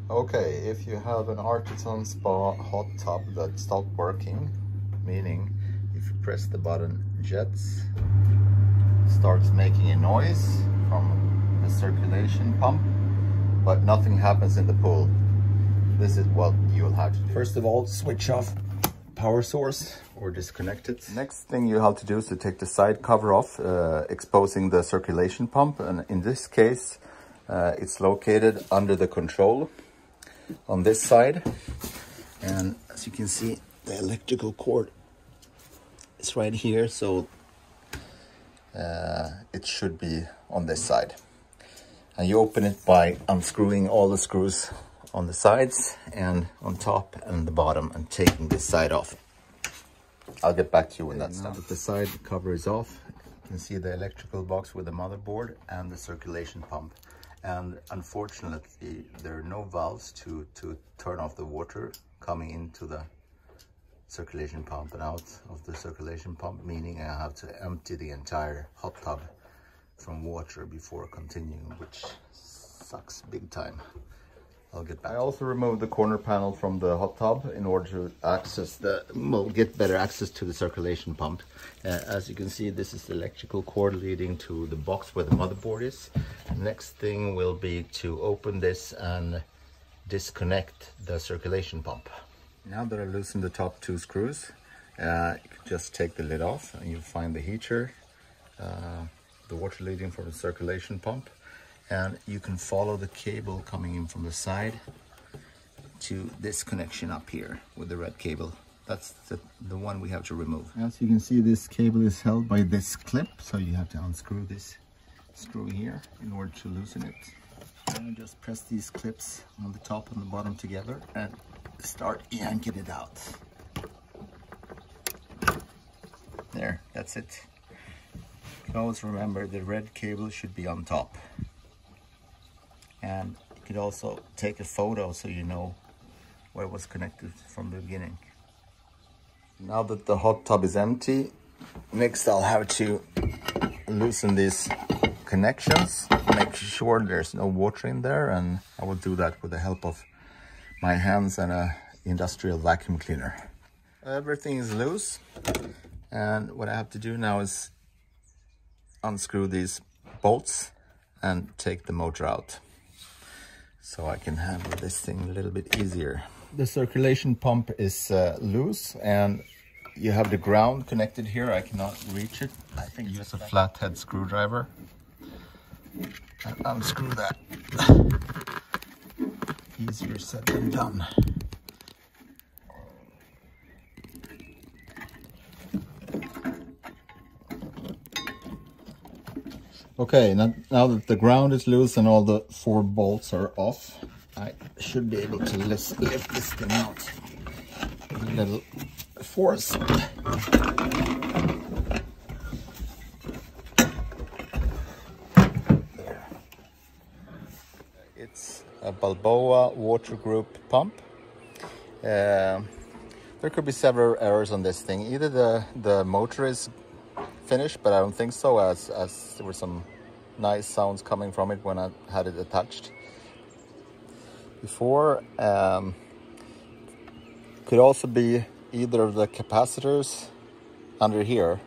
Okay, if you have an Artesian spa hot tub that stopped working, meaning if you press the button, jets starts making a noise from the circulation pump, but nothing happens in the pool. This is what you'll have to do. First of all, switch off power source or disconnect it. Next thing you have to do is to take the side cover off, exposing the circulation pump. And in this case, it's located under the control on this side. And as you can see, the electrical cord is right here. So it should be on this side. And you open it by unscrewing all the screws on the sides and on top and the bottom and taking this side off. I'll get back to you when that's done. Now that the side cover is off, you can see the electrical box with the motherboard and the circulation pump. And unfortunately, there are no valves to turn off the water coming into the circulation pump and out of the circulation pump, meaning I have to empty the entire hot tub from water before continuing, which sucks big time. I'll get back. I also removed the corner panel from the hot tub in order to get better access to the circulation pump. As you can see, this is the electrical cord leading to the box where the motherboard is. Next thing will be to open this and disconnect the circulation pump. Now that I loosened the top two screws, you can just take the lid off and you'll find the heater, the water leading from the circulation pump. And you can follow the cable coming in from the side to this connection up here with the red cable. That's the one we have to remove. As you can see, this cable is held by this clip, so you have to unscrew this screw here in order to loosen it. And just press these clips on the top and the bottom together and start yanking it out. There, that's it. You can always remember the red cable should be on top. And you could also take a photo so you know where it was connected from the beginning. Now that the hot tub is empty, next I'll have to loosen these connections, make sure there's no water in there, and I will do that with the help of my hands and an industrial vacuum cleaner. Everything is loose, and what I have to do now is unscrew these bolts and take the motor out, so I can handle this thing a little bit easier. The circulation pump is loose, and you have the ground connected here. I cannot reach it. I think use a flathead screwdriver and unscrew that. Easier said than done. Okay, now that the ground is loose and all the 4 bolts are off, I should be able to lift this thing out with a little force. There. It's a Balboa water group pump. There could be several errors on this thing. Either the motor is finished, but I don't think so, as there were some nice sounds coming from it when I had it attached before. Could also be either of the capacitors under here,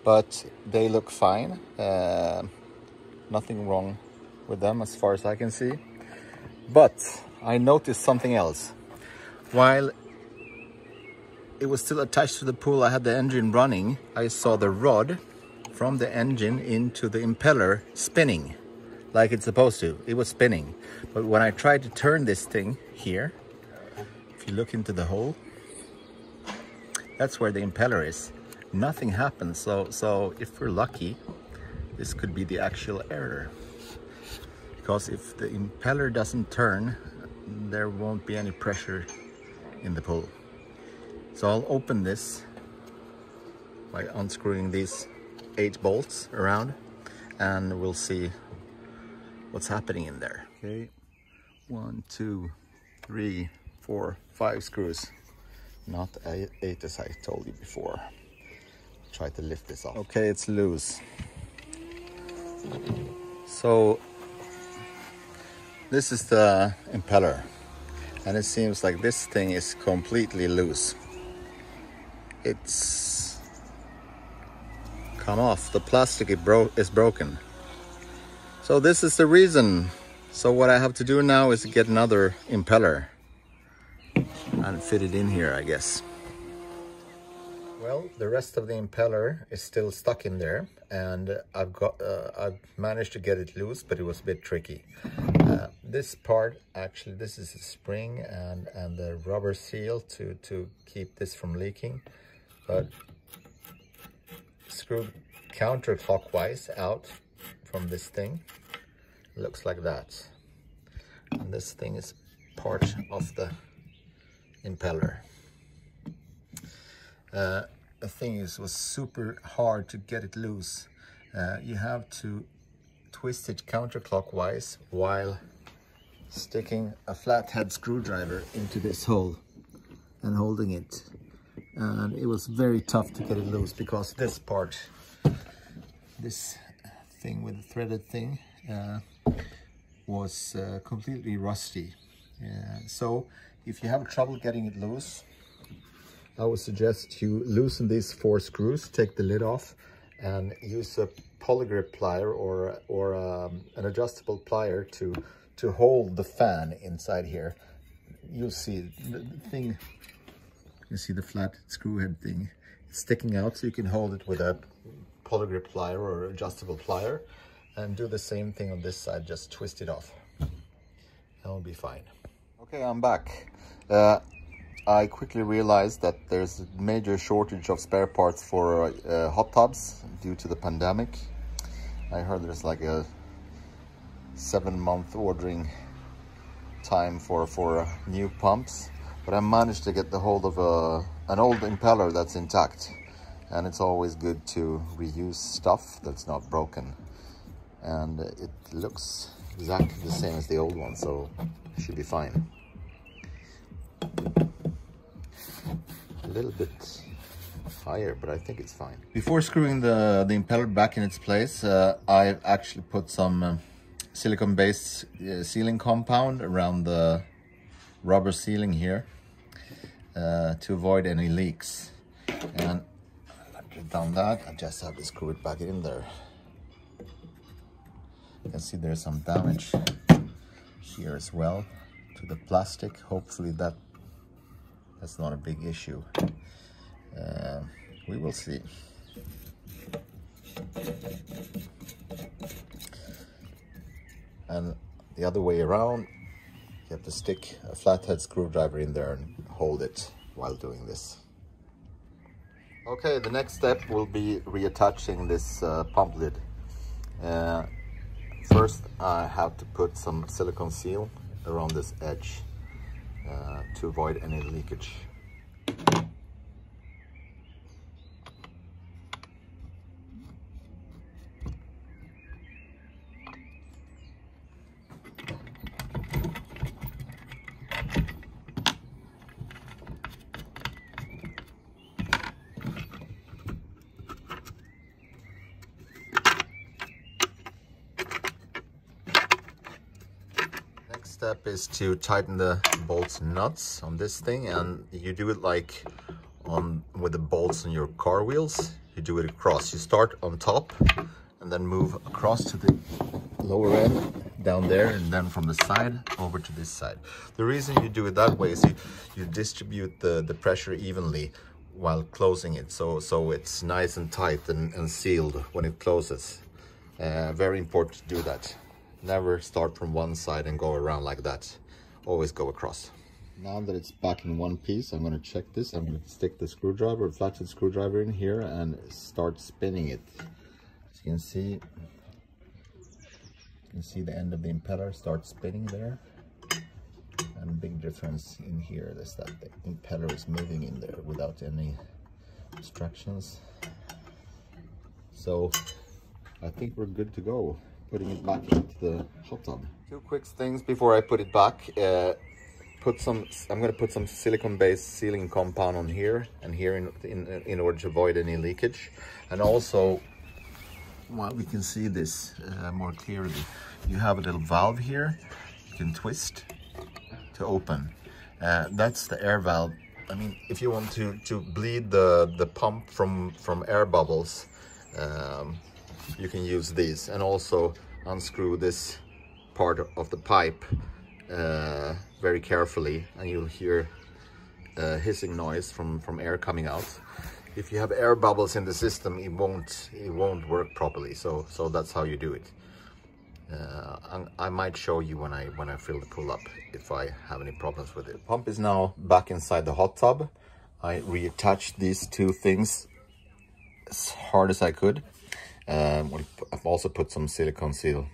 but they look fine. Nothing wrong with them as far as I can see. But I noticed something else. While it was still attached to the pool, I had the engine running, I saw the rod from the engine into the impeller spinning like it's supposed to. It was spinning. But when I tried to turn this thing here, if you look into the hole, that's where the impeller is. Nothing happened. So if we're lucky, this could be the actual error. Because if the impeller doesn't turn, there won't be any pressure in the pool. So I'll open this by unscrewing these 8 bolts around, and we'll see what's happening in there. Okay, 1, 2, 3, 4, 5 screws. Not 8 as I told you before. Try to lift this off. Okay, it's loose. So this is the impeller. and it seems like this thing is completely loose. It's come off. The plastic is broken. So this is the reason. So what I have to do now is get another impeller and fit it in here, I guess. Well, the rest of the impeller is still stuck in there, and I've managed to get it loose, but it was a bit tricky. This part, actually, this is a spring and the rubber seal to keep this from leaking, but screwed counterclockwise out from this thing. It looks like that. And this thing is part of the impeller. The thing is, was super hard to get it loose. You have to twist it counterclockwise while sticking a flathead screwdriver into this hole and holding it. And it was very tough to get it loose because this part, this thing with the threaded thing, was completely rusty. So if you have trouble getting it loose, I would suggest you loosen these 4 screws, take the lid off, and use a polygrip plier or an adjustable plier to hold the fan inside here. You'll see the thing. You see the flat screw head thing. It's sticking out, so you can hold it with a polygrip plier or adjustable plier, and do the same thing on this side. Just twist it off. That'll be fine. Okay, I'm back. I quickly realized that there's a major shortage of spare parts for hot tubs due to the pandemic. I heard there's like a 7-month ordering time for new pumps, but I managed to get the hold of an old impeller that's intact, and it's always good to reuse stuff that's not broken, and it looks exactly the same as the old one, so it should be fine. A little bit higher, but I think it's fine. Before screwing the impeller back in its place, I've actually put some silicone-based sealing compound around the rubber sealing here to avoid any leaks. And after I've done that, I just have to screw it back in there. You can see there's some damage here as well to the plastic. Hopefully that's not a big issue. We will see. And the other way around, you have to stick a flathead screwdriver in there and hold it while doing this. Okay, the next step will be reattaching this pump lid. First, I have to put some silicone seal around this edge to avoid any leakage. Step is to tighten the bolts and nuts on this thing, and you do it like with the bolts on your car wheels. You do it across. You start on top and then move across to the lower end down there, and then from the side over to this side. The reason you do it that way is you distribute the pressure evenly while closing it, so it's nice and tight and sealed when it closes. Very important to do that. Never start from one side and go around like that. Always go across. Now that it's back in one piece, I'm going to check this. I'm going to stick the screwdriver, flathead screwdriver in here and start spinning it. As you can see the end of the impeller start spinning there. And big difference in here is that the impeller is moving in there without any obstructions. So I think we're good to go. Putting it back into the hot tub. 2 quick things before I put it back. I'm going to put some silicone-based sealing compound on here and here in order to avoid any leakage. And also, well, we can see this more clearly. You have a little valve here you can twist to open. That's the air valve. I mean, if you want to bleed the pump from air bubbles, you can use these, and also unscrew this part of the pipe very carefully, and you'll hear hissing noise from air coming out. If you have air bubbles in the system, it won't work properly. So that's how you do it. I might show you when I fill the pool up if I have any problems with it. The pump is now back inside the hot tub. I reattached these two things as hard as I could. I've also put some silicone seal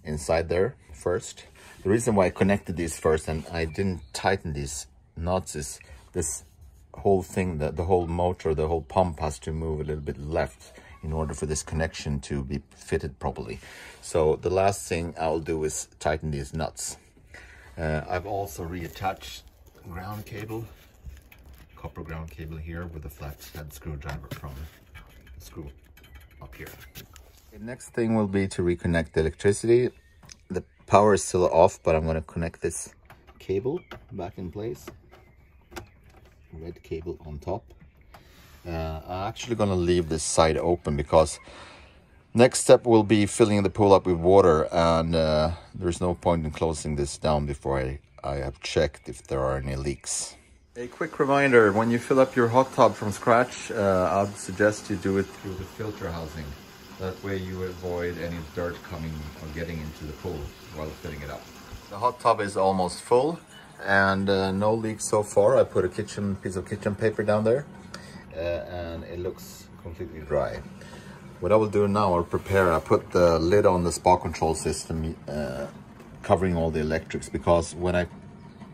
inside there first. The reason why I connected these first and I didn't tighten these nuts is this whole thing, the whole motor, the whole pump has to move a little bit left in order for this connection to be fitted properly. So the last thing I'll do is tighten these nuts. I've also reattached ground cable, copper ground cable here with a flat head screwdriver from the screw up here. The next thing will be to reconnect the electricity. The power is still off, but I'm going to connect this cable back in place. Red cable on top. I'm actually going to leave this side open because next step will be filling the pool up with water, and there's no point in closing this down before I have checked if there are any leaks. A quick reminder, when you fill up your hot tub from scratch, I'd suggest you do it through the filter housing. That way you avoid any dirt coming or getting into the pool while filling it up. The hot tub is almost full and no leaks so far. I put a piece of kitchen paper down there and it looks completely dry. What I will do now, I put the lid on the spa control system, covering all the electrics, because when I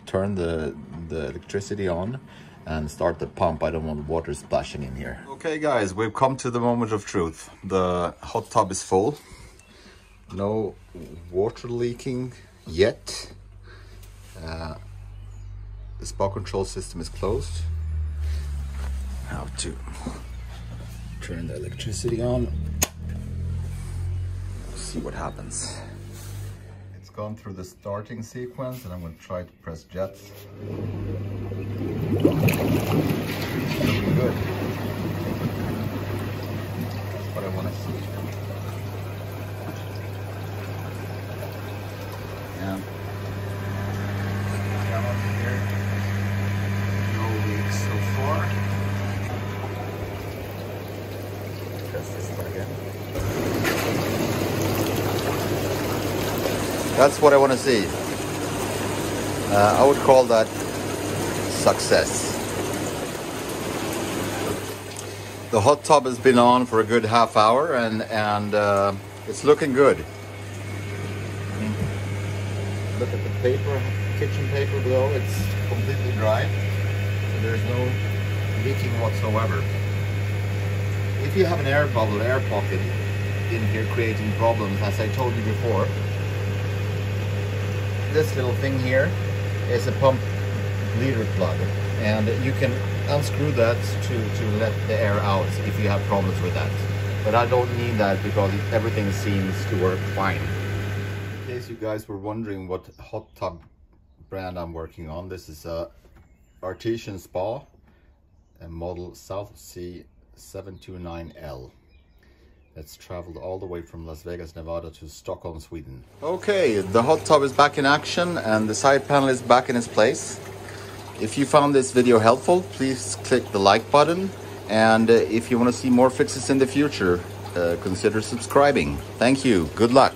turn the electricity on and start the pump, I don't want water splashing in here. Okay guys, we've come to the moment of truth. The hot tub is full. No water leaking yet. The spa control system is closed. How to turn the electricity on. See what happens. It's gone through the starting sequence and I'm going to try to press jets. Looking good. That's what I want to see. And down up here, no leaks so far. Test this one again. That's what I want to see. I would call that success. The hot tub has been on for a good half hour and it's looking good. Look at the paper, kitchen paper below, it's completely dry. So there's no leaking whatsoever. If you have an air bubble, air pocket in here creating problems, as I told you before, this little thing here is a pump bleeder plug, and you can unscrew that to let the air out if you have problems with that. But I don't need that because everything seems to work fine. In case you guys were wondering what hot tub brand I'm working on, this is a Artesian Spa and model South Sea 729L. That's traveled all the way from Las Vegas, Nevada to Stockholm, Sweden. Okay, the hot tub is back in action and the side panel is back in its place. If you found this video helpful, please click the like button. And if you want to see more fixes in the future, consider subscribing. Thank you. Good luck.